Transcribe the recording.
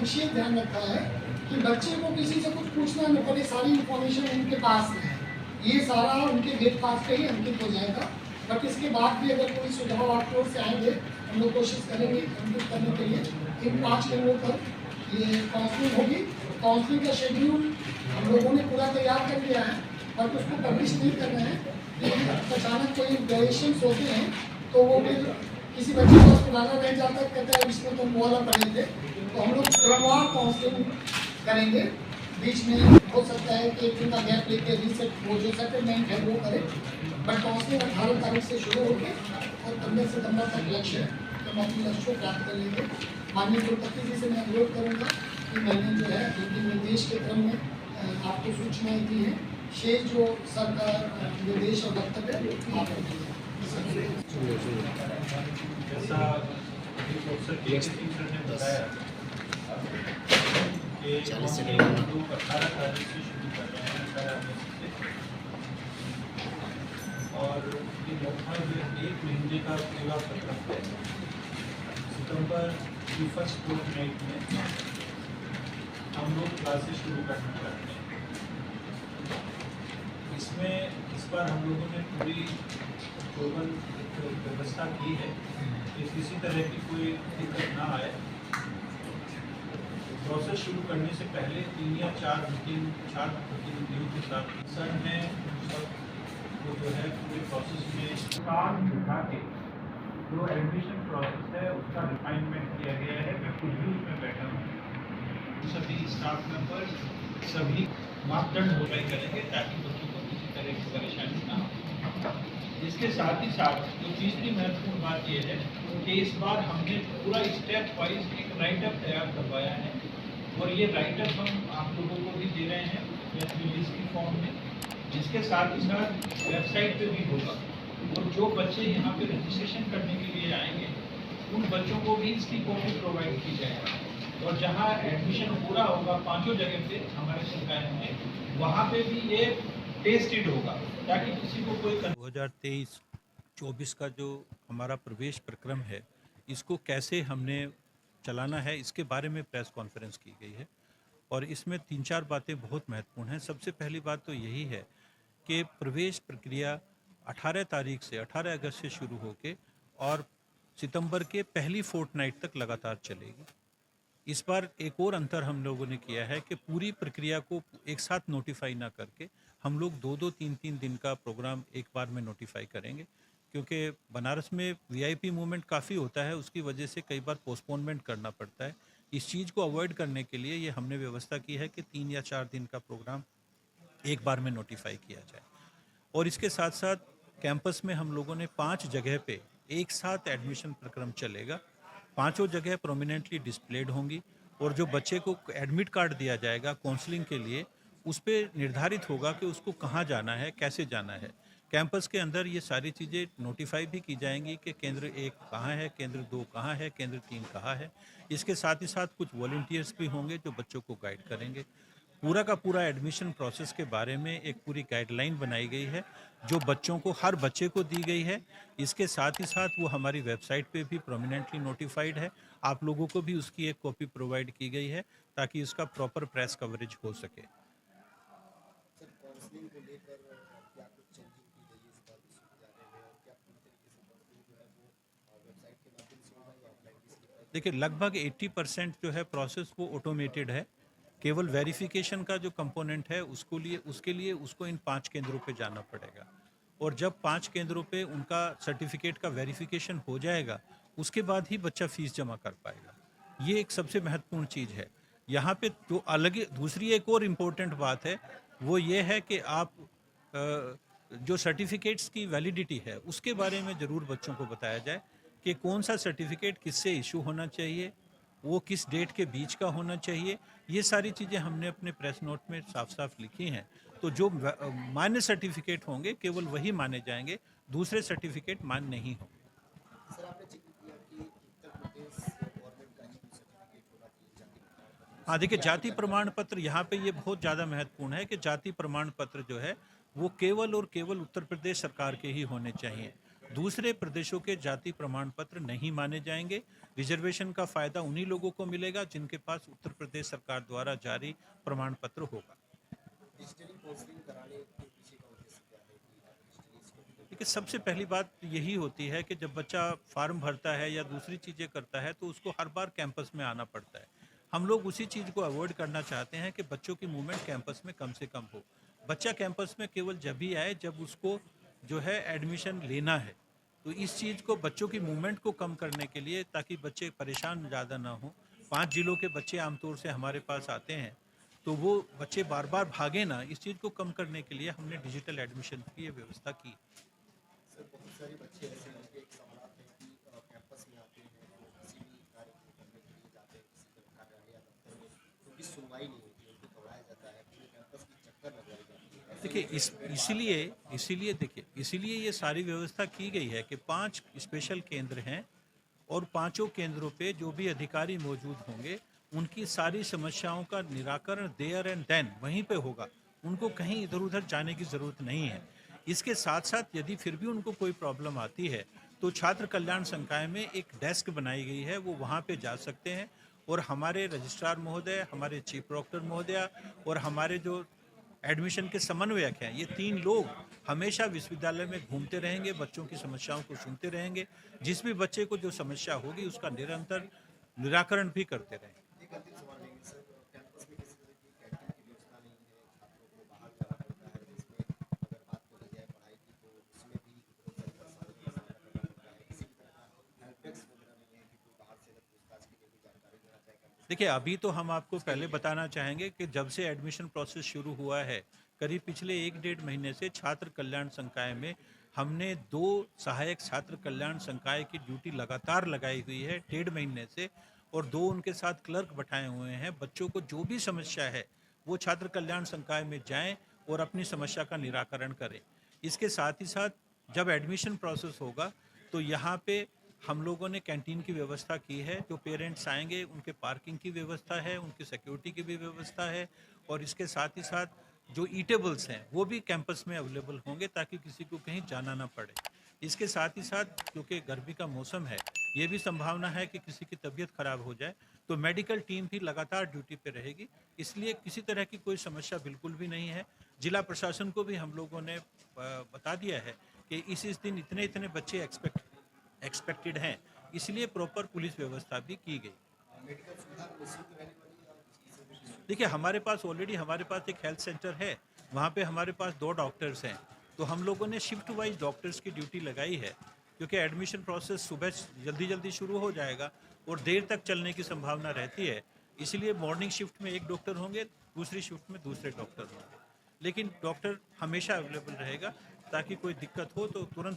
विशेष ध्यान रखा है कि बच्चे को किसी से कुछ पूछना न पड़े, सारी इंफॉर्मेशन उनके पास है। ये सारा उनके गेट पास पे ही अंकित हो जाएगा। बट इसके बाद भी अगर कोई सुझाव आपकी ओर से आएंगे, हम लोग कोशिश करेंगे अंकित करने के लिए। इन 5 केंद्रों पर ये काउंसलिंग होगी। काउंसलिंग का शेड्यूल हम लोगों ने पूरा तैयार कर लिया है, बट उसको पब्लिश नहीं कर रहे हैं कि अचानक कोई वेरिएशंस होते हैं तो वो फिर किसी बच्चे को पुराना रह जाता है, कहता है इसमें तो वाला पढ़े थे। तो हम लोग क्रमवार काउंसलिंग करेंगे। बीच में हो सकता है कि एक दिन का गैप लेके रीसेट, वो जो सेटलमेंट है वो करें। बट काउंसलिंग 18 तारीख से शुरू होगी और 15 सितंबर तक लक्ष्य है, तो हम अपने लक्ष्य को प्राप्त कर लेंगे। माननीय कुलपति जी से मैं अनुरोध करूँगा कि मैंने जो है उनके निर्देश के क्रम में आपको सूचनाएं दी हैं। शेष जो सरकार निर्देश और वक्तव्य आपको दिए हैं। जैसा ने बताया कि 18 तारीख से शुरू कर रहे हैं 18 अगस्त से, और ये लगभग 1 महीने का पूरा प्रकल्प है। सितंबर की फर्स्ट फोर्टनाइट में हम लोग क्लासेस शुरू करना चाहते हैं। इसमें इस बार हम लोगों ने पूरी टोटल व्यवस्था की है कि किसी तरह की कोई दिक्कत ना आए। प्रोसेस शुरू करने से पहले 3 या 4 प्रतिनिधियों के साथ सर ने वो जो है पूरे प्रोसेस में काम उठा के जो एडमिशन प्रोसेस है उसका रिफाइनमेंट किया गया है। मैं खुद भी उसमें बैठा हूँ। सभी स्टाफ मेंबर्स सभी मापदंड होना करेंगे ताकि बच्चों को किसी तरह की परेशानी ना हो। इसके साथ ही साथ जो तीसरी महत्वपूर्ण बात यह है कि इस बार हमने पूरा स्टेप वाइज एक राइटअप तैयार करवाया है, और ये राइटअप हम आप लोगों को भी दे रहे हैं प्रेस रिलीज की फॉर्म में, जिसके साथ ही साथ वेबसाइट पे भी होगा। और जो बच्चे यहाँ पे रजिस्ट्रेशन करने के लिए आएंगे उन बच्चों को भी इसकी कॉपी प्रोवाइड की जाएगी। और जहाँ एडमिशन पूरा होगा 5 जगह पे हमारे सरकार में, वहाँ पे भी ये टेस्टेड होगा ताकि किसी को कोई 2023-24 का जो हमारा प्रवेश प्रक्रम है, इसको कैसे हमने चलाना है, इसके बारे में प्रेस कॉन्फ्रेंस की गई है। और इसमें 3-4 बातें बहुत महत्वपूर्ण हैं। सबसे पहली बात तो यही है कि प्रवेश प्रक्रिया 18 तारीख से 18 अगस्त से शुरू होकर और सितंबर के पहली फोर्टनाइट तक लगातार चलेगी। इस बार एक और अंतर हम लोगों ने किया है कि पूरी प्रक्रिया को एक साथ नोटिफाई ना करके हम लोग 2-2, 3-3 दिन का प्रोग्राम एक बार में नोटिफाई करेंगे, क्योंकि बनारस में वीआईपी मूवमेंट काफ़ी होता है, उसकी वजह से कई बार पोस्टपोनमेंट करना पड़ता है। इस चीज़ को अवॉइड करने के लिए ये हमने व्यवस्था की है कि 3 या 4 दिन का प्रोग्राम एक बार में नोटिफाई किया जाए। और इसके साथ साथ कैंपस में हम लोगों ने 5 जगह पे एक साथ एडमिशन प्रक्रम चलेगा। 5 जगह प्रोमिनेंटली डिस्प्लेड होंगी, और जो बच्चे को एडमिट कार्ड दिया जाएगा काउंसलिंग के लिए, उस पर निर्धारित होगा कि उसको कहाँ जाना है, कैसे जाना है। कैंपस के अंदर ये सारी चीज़ें नोटिफाई भी की जाएंगी कि केंद्र 1 कहाँ है, केंद्र 2 कहाँ है, केंद्र 3 कहाँ है। इसके साथ ही साथ कुछ वॉलंटियर्स भी होंगे जो बच्चों को गाइड करेंगे। पूरा का पूरा एडमिशन प्रोसेस के बारे में एक पूरी गाइडलाइन बनाई गई है जो बच्चों को, हर बच्चे को दी गई है। इसके साथ ही साथ वो हमारी वेबसाइट पे भी प्रोमिनेंटली नोटिफाइड है। आप लोगों को भी उसकी एक कॉपी प्रोवाइड की गई है ताकि उसका प्रॉपर प्रेस कवरेज हो सके। देखिए, लगभग 80% जो है प्रोसेस वो ऑटोमेटेड है। केवल वेरिफिकेशन का जो कंपोनेंट है उसके लिए उसको इन 5 केंद्रों पे जाना पड़ेगा, और जब 5 केंद्रों पे उनका सर्टिफिकेट का वेरिफिकेशन हो जाएगा उसके बाद ही बच्चा फीस जमा कर पाएगा। ये एक सबसे महत्वपूर्ण चीज़ है। यहाँ पे जो अलग दूसरी एक और इम्पोर्टेंट बात है वो ये है कि आप जो सर्टिफिकेट्स की वैलिडिटी है उसके बारे में ज़रूर बच्चों को बताया जाए कि कौन सा सर्टिफिकेट किससे इशू होना चाहिए, वो किस डेट के बीच का होना चाहिए। ये सारी चीज़ें हमने अपने प्रेस नोट में साफ साफ लिखी हैं। तो जो मान्य सर्टिफिकेट होंगे केवल वही माने जाएंगे, दूसरे सर्टिफिकेट मान्य नहीं होंगे। हाँ, देखिए, जाति प्रमाण पत्र यहाँ पे ये बहुत ज़्यादा महत्वपूर्ण है कि जाति प्रमाण पत्र जो है वो केवल और केवल उत्तर प्रदेश सरकार के ही होने चाहिए। दूसरे प्रदेशों के जाति प्रमाण पत्र नहीं माने जाएंगे। रिजर्वेशन का फायदा उन्हीं लोगों को मिलेगा जिनके पास उत्तर प्रदेश सरकार द्वारा जारी प्रमाण पत्र होगा। डिजिटली काउंसलिंग कराने के पीछे का उद्देश्य क्या है कि आप डिजिटली इसको देखिए, सबसे पहली बात यही होती है कि जब बच्चा फॉर्म भरता है या दूसरी चीज़ें करता है तो उसको हर बार कैंपस में आना पड़ता है। हम लोग उसी चीज़ को अवॉइड करना चाहते हैं कि बच्चों की मूवमेंट कैंपस में कम से कम हो। बच्चा कैंपस में केवल जब ही आए जब उसको जो है एडमिशन लेना है। तो इस चीज़ को, बच्चों की मूवमेंट को कम करने के लिए, ताकि बच्चे परेशान ज़्यादा ना हों, 5 जिलों के बच्चे आमतौर से हमारे पास आते हैं, तो वो बच्चे बार बार भागे ना, इस चीज़ को कम करने के लिए हमने डिजिटल एडमिशन की ये व्यवस्था की। सर बहुत सारे बच्चे ऐसे हैं कि एक सवाल है कि कैंपस में आते हैं तो किसी भी कार्य को करने के लिए जाते हैं किसी भी कार्यालय या दफ्तर में तो उनकी सुनवाई नहीं होती उनको दौड़ाया जाता है पूरे कैंपस की चक्कर लगवाई जाती है। ऐसे देखिए, में इसीलिए ये सारी व्यवस्था की गई है कि 5 स्पेशल केंद्र हैं और पांचों केंद्रों पे जो भी अधिकारी मौजूद होंगे उनकी सारी समस्याओं का निराकरण देयर एंड देन वहीं पे होगा। उनको कहीं इधर उधर जाने की ज़रूरत नहीं है। इसके साथ साथ यदि फिर भी उनको कोई प्रॉब्लम आती है तो छात्र कल्याण संकाय में एक डेस्क बनाई गई है, वो वहाँ पे जा सकते हैं और हमारे रजिस्ट्रार महोदय, हमारे चीफ प्रोक्टर महोदया और हमारे जो एडमिशन के समन्वयक हैं, ये 3 लोग हमेशा विश्वविद्यालय में घूमते रहेंगे, बच्चों की समस्याओं को सुनते रहेंगे। जिस भी बच्चे को जो समस्या होगी उसका निरंतर निराकरण भी करते रहेंगे। एक अंतिम सवाल लेंगे सर कैंपस में किसी तरह की कैंटीन की व्यवस्था नहीं है छात्रों को बाहर जाना पड़ता है जिसमें अगर बात करी जाए पढ़ाई की तो उसमें भी बहुत सारी परेशानियों का सामना करना पड़ता है किसी भी तरह का हेल्प डेस्क वगैरह नहीं है कि कोई बाहर से अगर पूछताछ के लिए भी जानकारी देना चाहे कैंपस देखिए, अभी तो हम आपको पहले बताना चाहेंगे कि जब से एडमिशन प्रोसेस शुरू हुआ है, करीब पिछले 1 डेढ़ महीने से छात्र कल्याण संकाय में हमने 2 सहायक छात्र कल्याण संकाय की ड्यूटी लगातार लगाई हुई है 1.5 महीने से, और 2 उनके साथ क्लर्क बैठाए हुए हैं। बच्चों को जो भी समस्या है वो छात्र कल्याण संकाय में जाएं और अपनी समस्या का निराकरण करें। इसके साथ ही साथ जब एडमिशन प्रोसेस होगा तो यहाँ पे हम लोगों ने कैंटीन की व्यवस्था की है। जो पेरेंट्स आएंगे उनके पार्किंग की व्यवस्था है, उनकी सिक्योरिटी की भी व्यवस्था है, और इसके साथ ही साथ जो ईटेबल्स हैं वो भी कैंपस में अवेलेबल होंगे ताकि किसी को कहीं जाना ना पड़े। इसके साथ ही साथ क्योंकि गर्मी का मौसम है, ये भी संभावना है कि किसी की तबीयत खराब हो जाए, तो मेडिकल टीम भी लगातार ड्यूटी पे रहेगी। इसलिए किसी तरह की कोई समस्या बिल्कुल भी नहीं है। जिला प्रशासन को भी हम लोगों ने बता दिया है कि इस दिन इतने इतने बच्चे एक्सपेक्टेड हैं, इसलिए प्रॉपर पुलिस व्यवस्था भी की गई। मेडिकल सुविधा निःशुल्क रहने वाली है और इसकी सर्विस देखिए, हमारे पास एक हेल्थ सेंटर है, वहाँ पे हमारे पास 2 डॉक्टर्स हैं, तो हम लोगों ने शिफ्ट वाइज डॉक्टर्स की ड्यूटी लगाई है, क्योंकि एडमिशन प्रोसेस सुबह जल्दी शुरू हो जाएगा और देर तक चलने की संभावना रहती है। इसलिए मॉर्निंग शिफ्ट में 1 डॉक्टर होंगे, दूसरी शिफ्ट में दूसरे डॉक्टर होंगे, लेकिन डॉक्टर हमेशा अवेलेबल रहेगा ताकि कोई दिक्कत हो तो तुरंत